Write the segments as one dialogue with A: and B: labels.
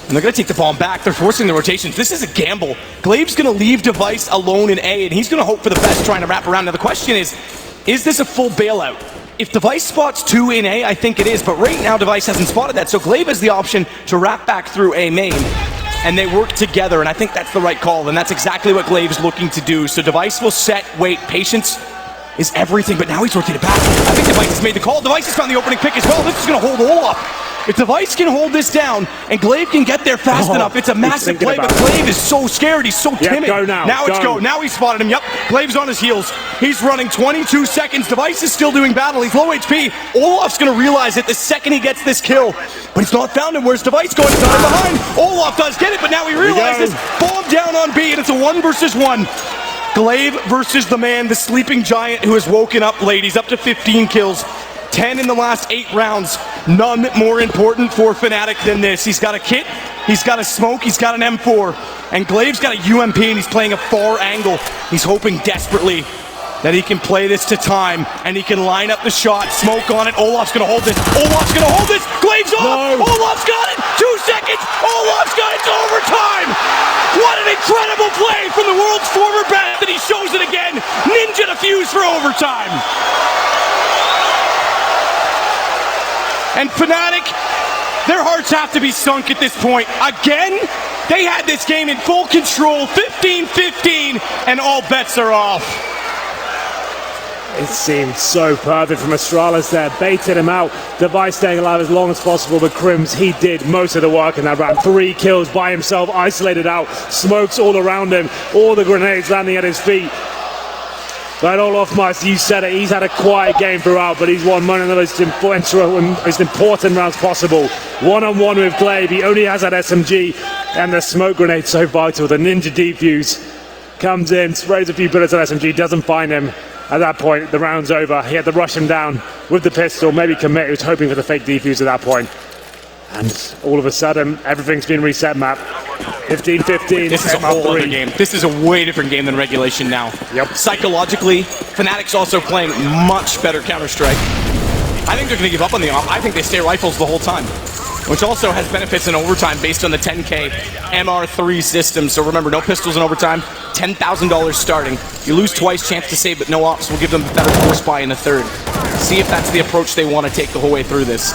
A: And they're going to take the bomb back. They're forcing the rotations. This is a gamble. Glaive's going to leave Device alone in A, and he's going to hope for the best, trying to wrap around. Now the question is this a full bailout? If Device spots 2 in A, I think it is, but right now Device hasn't spotted that, so Glaive has the option to wrap back through A main, and they work together, and I think that's the right call, and that's exactly what Glaive's looking to do. So Device will set, wait, patience is everything, but now he's rotated back. I think Device has made the call. Device has found the opening pick as well. This is going to hold Olaf. If Device can hold this down and Glaive can get there fast enough, it's a massive play, but Glaive is so scared, he's so timid.
B: Go now.
A: Now it's go. Now he's spotted him. Yep, Glaive's on his heels. He's running 22 seconds. Device is still doing battle. He's low HP. Olaf's going to realize it the second he gets this kill, but he's not found him. Where's Device going? He's not in behind. Olaf does get it, but now he realizes bomb down on B, and it's a 1 versus 1. Glaive versus the man, the sleeping giant who has woken up late. He's up to 15 kills. 10 in the last 8 rounds. None more important for Fnatic than this. He's got a kit, he's got a smoke, he's got an M4, and Glaive's got a UMP, and he's playing a far angle. He's hoping desperately that he can play this to time, and he can line up the shot, smoke on it. Olaf's gonna hold this. Olaf's gonna hold this. Glaive's off. No. Olaf's got it. 2 seconds. Olaf's got it. It's overtime. What an incredible play from the world's former best, and he shows it again. Ninja defuse for overtime. And Fnatic, their hearts have to be sunk at this point. Again, they had this game in full control, 15-15, and all bets are off.
B: It seemed so perfect from Atralis there, baited him out. Device staying alive as long as possible, but Crims, he did most of the work in that round. 3 kills by himself, isolated out, smokes all around him, all the grenades landing at his feet. But Olaf Must, you said it, he's had a quiet game throughout, but he's won one of the most important rounds possible. One-on-one with Glaive, he only has that SMG, and the smoke grenade so vital. The ninja defuse comes in, sprays a few bullets at SMG, doesn't find him. At that point, the round's over. He had to rush him down with the pistol, maybe commit. He was hoping for the fake defuse at that point. And all of a sudden, everything's been reset, map. 15-15.
A: This is a whole other game. This is a way different game than regulation now.
B: Yep.
A: Psychologically, Fnatic's also playing much better Counter-Strike. I think they're going to give up on the off. I think they stay rifles the whole time, which also has benefits in overtime based on the 10K MR3 system. So remember, no pistols in overtime, $10,000 starting. You lose twice, chance to save, but no ops will give them a better force buy in the third. See if that's the approach they want to take the whole way through this.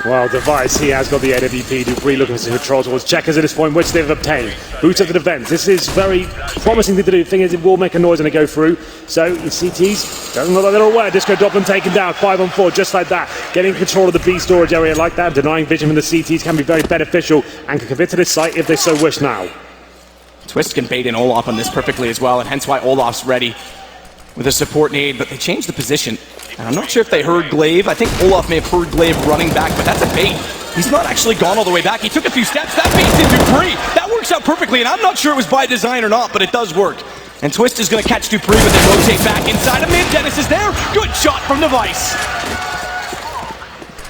B: Well, Device, he has got the AWP. Dupree looking for control towards checkers at this point, which they've obtained. Boots of the defense. This is very promising thing to do. The thing is, it will make a noise when they go through. So, in CTs, doesn't look like they're aware. Disco Doblin taken down, 5-on-4, just like that. Getting control of the B storage area like that, denying vision from the CTs can be very beneficial and can commit to this site if they so wish now.
A: Twist can bait in Olaf on this perfectly as well, and hence why Olaf's ready with a support nade, but they changed the position. And I'm not sure if they heard Glaive. I think Olaf may have heard Glaive running back, but that's a bait. He's not actually gone all the way back. He took a few steps. That bait's in Dupree. That works out perfectly, and I'm not sure it was by design or not, but it does work. And Twist is going to catch Dupree, but then rotate back inside of mid. Dennis is there. Good shot from Device.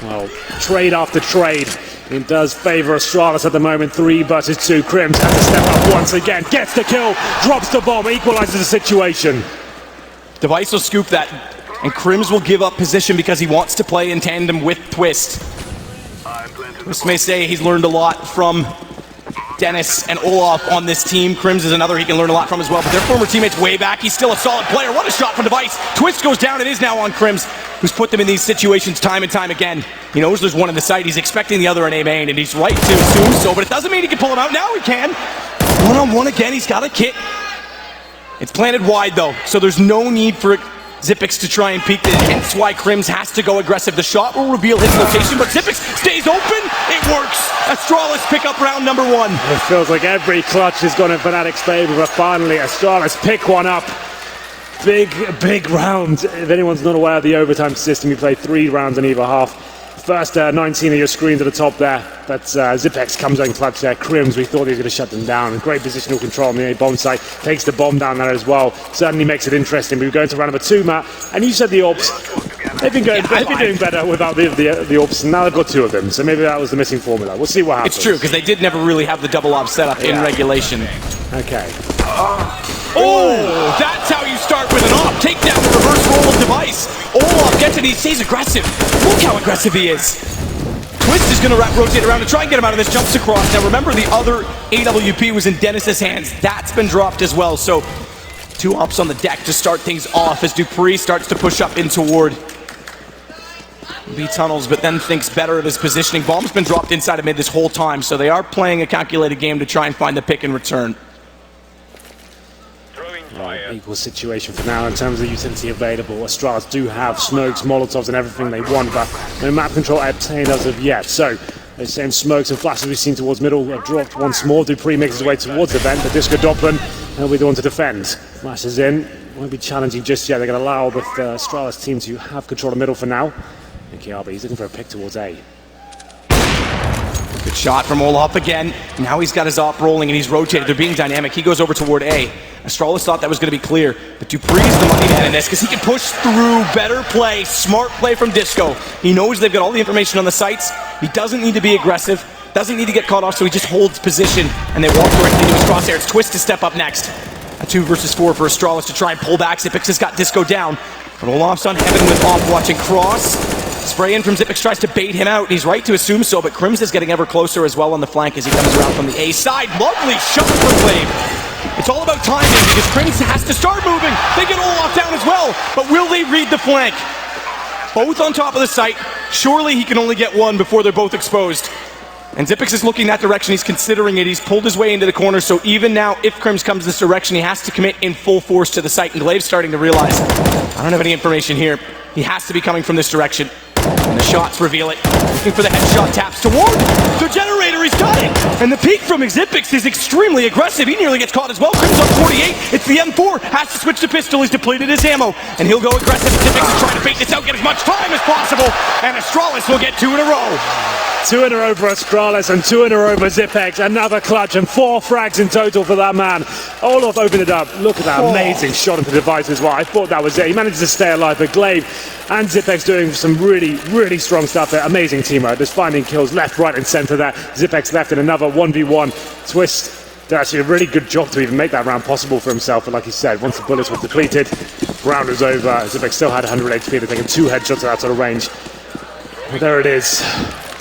B: Well, trade after trade. It does favor Astralis at the moment. 3 versus 2. Crims has to step up once again. Gets the kill. Drops the bomb. Equalizes the situation.
A: Device will scoop that, and Crims will give up position because he wants to play in tandem with Twist. Twist may say he's learned a lot from Dennis and Olaf on this team. Crims is another he can learn a lot from as well, but their former teammates way back. He's still a solid player. What a shot from Device. Twist goes down. It is now on Crims, who's put them in these situations time and time again. He knows there's one in the site. He's expecting the other in A main, and he's right to assume so, but it doesn't mean he can pull him out. Now he can. One-on-one again. He's got a kit. It's planted wide, though, so there's no need for Xyp9x to try and peek it, hence why Crims has to go aggressive. The shot will reveal his location, but Xyp9x stays open. It works. Astralis pick up round number 1.
B: It feels like every clutch has gone in Fnatic's favor, but finally Astralis pick one up. Big round. If anyone's not aware of the overtime system, you play 3 rounds in either half. First 19 of your screens at the top there, but Xyp9x comes in clutch there. Crims, we thought he was going to shut them down. Great positional control on the A bomb site, takes the bomb down there as well. Certainly makes it interesting. We were going to round number 2, Matt, and you said the Ops. They've been doing better without the Ops, and now they've got 2 of them, so maybe that was the missing formula. We'll see what happens.
A: It's true, because they did never really have the double Ops set up in regulation.
B: Okay.
A: Oh, that's how you start with an op. Take down the reverse roll of Device. Olaf gets it, he stays aggressive. Look how aggressive he is. Twist is going to rotate around to try and get him out of this. Jumps across. Now remember, the other AWP was in Dennis's hands. That's been dropped as well. So 2 ops on the deck to start things off as dupreeh starts to push up in toward B tunnels, but then thinks better of his positioning. Bomb's been dropped inside of mid this whole time, so they are playing a calculated game to try and find the pick and return.
B: Equal situation for now in terms of the utility available. Astralis do have smokes, molotovs and everything they want, but no map control obtained as of yet. So those same smokes and flashes we've seen towards middle are dropped once more. dupreeh makes his way towards the vent, but Disco Doppler will be the one to defend. Flashes in, won't be challenging just yet. They're going to allow the Astralis team to have control of middle for now. And Kiabi, he's looking for a pick towards A.
A: Good shot from Olaf again. Now he's got his op rolling and he's rotated. They're being dynamic. He goes over toward A. Astralis thought that was going to be clear, but dupreeh's the money man in this because he can push through. Better play, smart play from Disco. He knows they've got all the information on the sites. He doesn't need to be aggressive, doesn't need to get caught off, so he just holds position and they walk directly into his crosshair. It's Twist to step up next. A 2 versus 4 for Astralis to try and pull back. Xyp9x has got Disco down, but Olaf's on Heaven with off watching cross. Spray in from Xyp9x tries to bait him out. He's right to assume so, but Crims is getting ever closer as well on the flank as he comes around from the A side. Lovely shot from Glaive. It's all about timing because Crims has to start moving. They get Olaf down as well, but will they read the flank? Both on top of the site. Surely he can only get one before they're both exposed. And Xyp9x is looking that direction. He's considering it. He's pulled his way into the corner, so even now, if Crims comes this direction, he has to commit in full force to the site. And Glaive's starting to realize, I don't have any information here. He has to be coming from this direction. And the shots reveal it. Looking for the headshot taps toward the generator. He's got it. And the peek from Xyp9x is extremely aggressive. He nearly gets caught as well. Crims on 48. It's the M4. Has to switch to pistol. He's depleted his ammo. And he'll go aggressive. Xyp9x is trying to bait this out, get as much time as possible. And Astralis will get 2 in a row.
B: 2 in a row for Astralis and 2 in a row for Xyp9x. Another clutch and 4 frags in total for that man. Olaf opened it up. Look at that amazing shot into the device as well. I thought that was it. He managed to stay alive, but Glaive and Xyp9x doing some really strong stuff there. Amazing teamwork. Just finding kills left, right and centre there. Xyp9x left in another 1v1. Twist did actually a really good job to even make that round possible for himself, but like he said, once the bullets were depleted, round was over. Xyp9x still had 100 HP. They're taking 2 headshots at that sort of range. But there it is.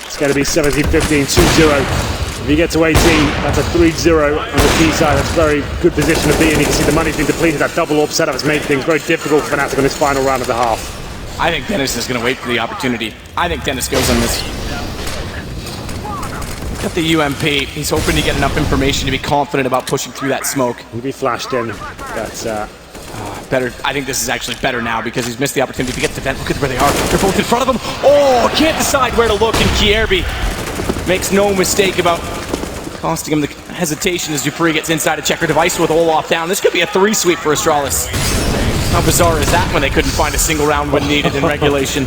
B: It's going to be 17-15, 2-0. If you get to 18, that's a 3-0 on the T side. That's a very good position to be in. You can see the money's been depleted. That double AWP setup has made things very difficult for Fnatic on this final round of the half.
A: I think Dennis is going to wait for the opportunity. I think Dennis goes on this. Got the UMP. He's hoping to get enough information to be confident about pushing through that smoke.
B: He'll be flashed in. That's
A: better. I think this is actually better now because he's missed the opportunity to get to the vent. Look at where they are. They're both in front of him. Oh, can't decide where to look, and Kierby makes no mistake about costing him the hesitation as dupreeh gets inside a checker device with Olaf down. This could be a 3 sweep for Astralis. How bizarre is that when they couldn't find a single round when needed in regulation?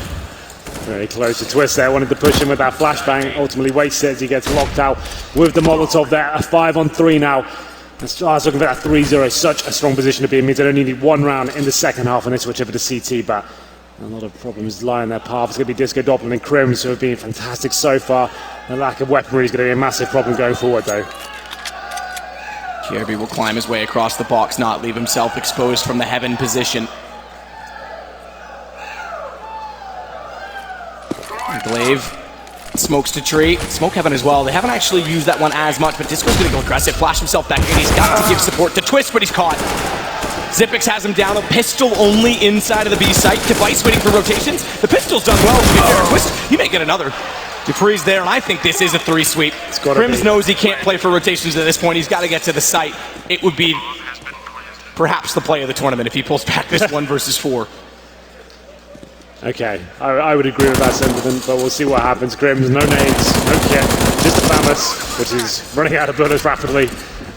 B: Very close to Twist there. Wanted to push him with that flashbang. Ultimately wastes it as he gets locked out with the Molotov there. A 5-on-3 now. Astralis looking for that 3-0. Such a strong position to be in. Means they only need 1 round in the second half and they switch over to CT, but a lot of problems lie in their path. It's going to be Disco Doppler and Crims who have been fantastic so far. The lack of weaponry is going to be a massive problem going forward though.
A: Kierby will climb his way across the box, not leave himself exposed from the Heaven position. Glaive smokes to tree. Smoke Heaven as well. They haven't actually used that one as much, but Disco's going to go aggressive, flash himself back in. He's got to give support to Twist, but he's caught. Xyp9x has him down. A pistol only inside of the B site. Device waiting for rotations. The pistol's done well. To be fair. Twist, he may get another. dupreeh's there, and I think this is a 3 sweep. Crims knows he can't play for rotations at this point. He's got to get to the site. It would be perhaps the play of the tournament if he pulls back this 1 versus 4.
B: Okay, I would agree with that sentiment, but we'll see what happens. Crims, no nades, no kit, just a FAMAS, which is running out of bullets rapidly.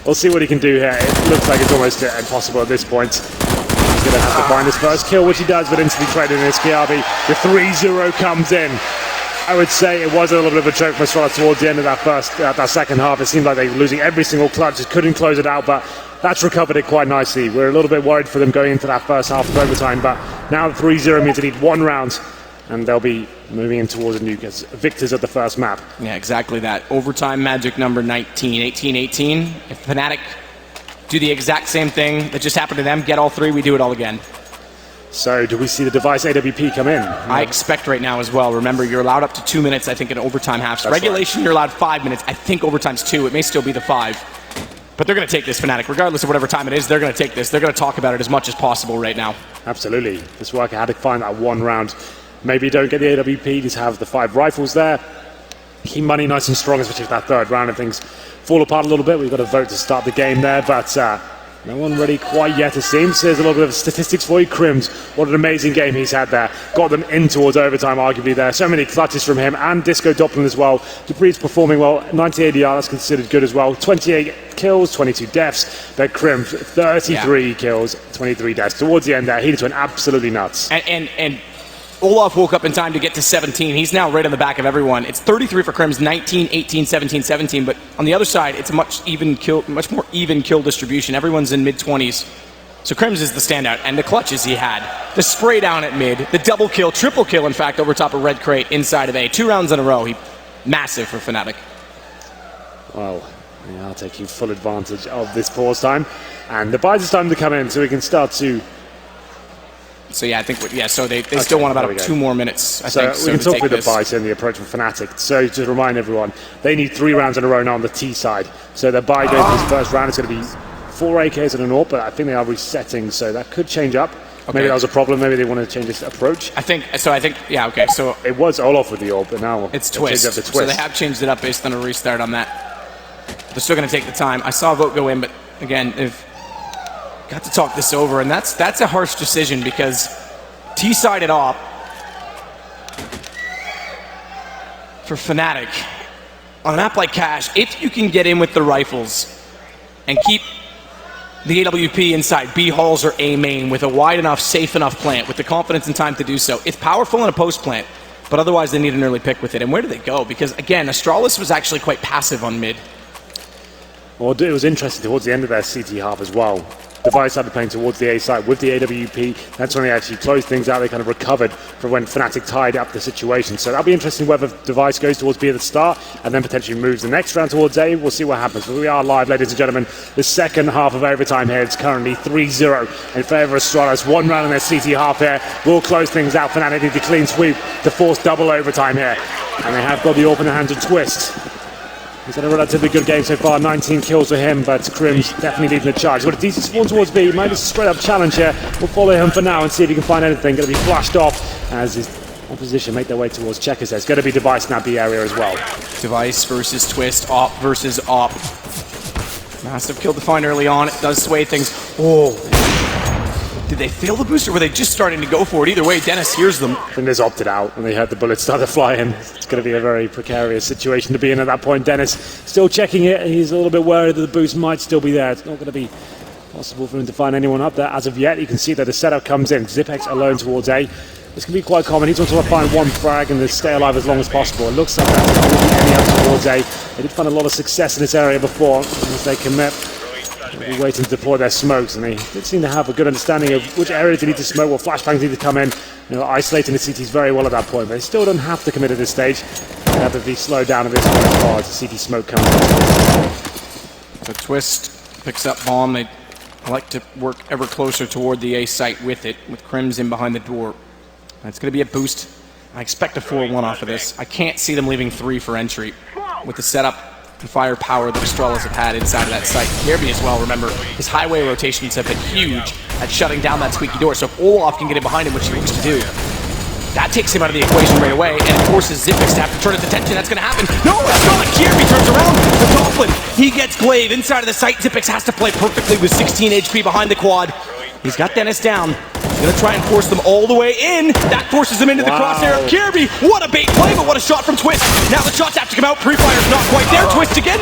B: We'll see what he can do here. It looks like it's almost impossible at this point. He's going to have to find his first kill, which he does, but instantly traded in his Kiabi. The 3-0 comes in. I would say it was a little bit of a choke for Astralis towards the end of that second half. It seemed like they were losing every single clutch, just couldn't close it out, but that's recovered it quite nicely. We're a little bit worried for them going into that first half of overtime, but now the 3-0 means they need 1 round, and they'll be moving in towards a new victors of the first map.
A: Yeah, exactly that. Overtime magic number 19, 18-18. If Fnatic do the exact same thing that just happened to them, get all 3, we do it all again.
B: So do we see the Device AWP come in?
A: I expect right now as well. Remember, you're allowed up to 2 minutes, I think, in overtime halves. Regulation, You're allowed 5 minutes. I think overtime's 2. It may still be the 5. But they're going to take this, Fnatic. Regardless of whatever time it is, they're going to take this. They're going to talk about it as much as possible right now.
B: Absolutely. This worker had to find that one round. Maybe you don't get the AWP, just have the 5 rifles there. Keep money nice and strong, especially for that third round, and things fall apart a little bit. We've got a vote to start the game there, but no one ready quite yet, it seems. There's a little bit of statistics for you. Crims, what an amazing game he's had there. Got them in towards overtime, arguably there. So many clutches from him, and Disco Doppelin as well. Dupree's performing well. 90 ADR, that's considered good as well. 28 kills, 22 deaths. But Crims, 33 kills, 23 deaths. Towards the end there, he just went absolutely nuts.
A: And Olaf woke up in time to get to 17. He's now right on the back of everyone. It's 33 for Crims, 19, 18, 17, 17. But on the other side, it's a much more even kill distribution. Everyone's in mid-20s. So Crims is the standout. And the clutches he had. The spray down at mid. The double kill, triple kill, in fact, over top of Red Crate inside of A. 2 rounds in a row. Massive for Fnatic.
B: Well, yeah, I'll take full advantage of this pause time. And the buys us time to come in so we can start to...
A: So yeah, I think so they still want about 2 more minutes. I think.
B: We can talk through the buys and the approach from Fnatic. So to remind everyone, they need 3 rounds in a row now on the T side. So their buy going for this first round is going to be 4 AKs and an AWP, but I think they are resetting, so that could change up. Okay. Maybe that was a problem. Maybe they want to change this approach.
A: I think yeah, okay. So
B: it was Olaf with the AWP, but now
A: it's Twist. So they have changed it up based on a restart on that. They're still going to take the time. I saw a vote go in, but again, if got to talk this over, and that's a harsh decision because T-sided op for Fnatic on a map like Cash, if you can get in with the rifles and keep the AWP inside B halls or A main with a wide enough, safe enough plant with the confidence and time to do so, it's powerful in a post plant, but otherwise they need an early pick with it. And where do they go? Because again, Astralis was actually quite passive on mid.
B: Well, it was interesting towards the end of their CT half as well. Device started playing towards the A side with the AWP. That's when they actually closed things out. They kind of recovered from when Fnatic tied up the situation. So that'll be interesting whether Device goes towards B at the start and then potentially moves the next round towards A. We'll see what happens. But we are live, ladies and gentlemen. The second half of overtime here. It's currently 3-0 in favour of Astralis. 1 round in their CT half here. We'll close things out. Fnatic need to clean sweep to force double overtime here. And they have got the open hand to Twist. He's had a relatively good game so far, 19 kills for him, but Crims definitely leading the charge. He's got a decent spawn towards B, maybe a straight up challenge here. We'll follow him for now and see if he can find anything. Going to be flashed off as his opposition make their way towards Checkers. There's going to be Device in that B area as well.
A: Device versus Twist, op versus op. Massive kill to find early on, it does sway things. Oh, did they fail the boost or were they just starting to go for it? Either way, Dennis hears them.
B: I think Dennis opted out when they heard the bullets start to fly in. It's going to be a very precarious situation to be in at that point. Dennis still checking it. He's a little bit worried that the boost might still be there. It's not going to be possible for him to find anyone up there as of yet. You can see that the setup comes in. Zipex alone towards A. This can be quite common. He's wants to find 1 frag and then stay alive as long as possible. It looks like that's not going to be any up towards A. They did find a lot of success in this area before. As they commit, they'll be waiting to deploy their smokes, and they did seem to have a good understanding of which areas they need to smoke, what flashbangs need to come in. Isolating the CTs very well at that point, but they still don't have to commit at this stage. They have to be slowed down a bit as far as the CT smoke comes in.
A: So Twist picks up bomb. They like to work ever closer toward the A site with it, with Crims in behind the door. It's going to be a boost. I expect a 4-1 off of this. I can't see them leaving 3 for entry with the setup and firepower that Astralis have had inside of that site. Kirby as well, remember, his highway rotations have been huge at shutting down that squeaky door, so if Olaf can get in behind him, which he looks to do, that takes him out of the equation right away, and it forces Zipex to have to turn his attention. That's going to happen. No, it's not. Kirby turns around. The Doppelin, he gets Glaive inside of the site. Zipex has to play perfectly with 16 HP behind the quad. He's got Dennis down. He's going to try and force them all the way in. That forces him into the crosshair of Kirby. What a bait play, but what a shot from Twist. Now the shots have to come out. Pre-fire's not quite there. Twist again,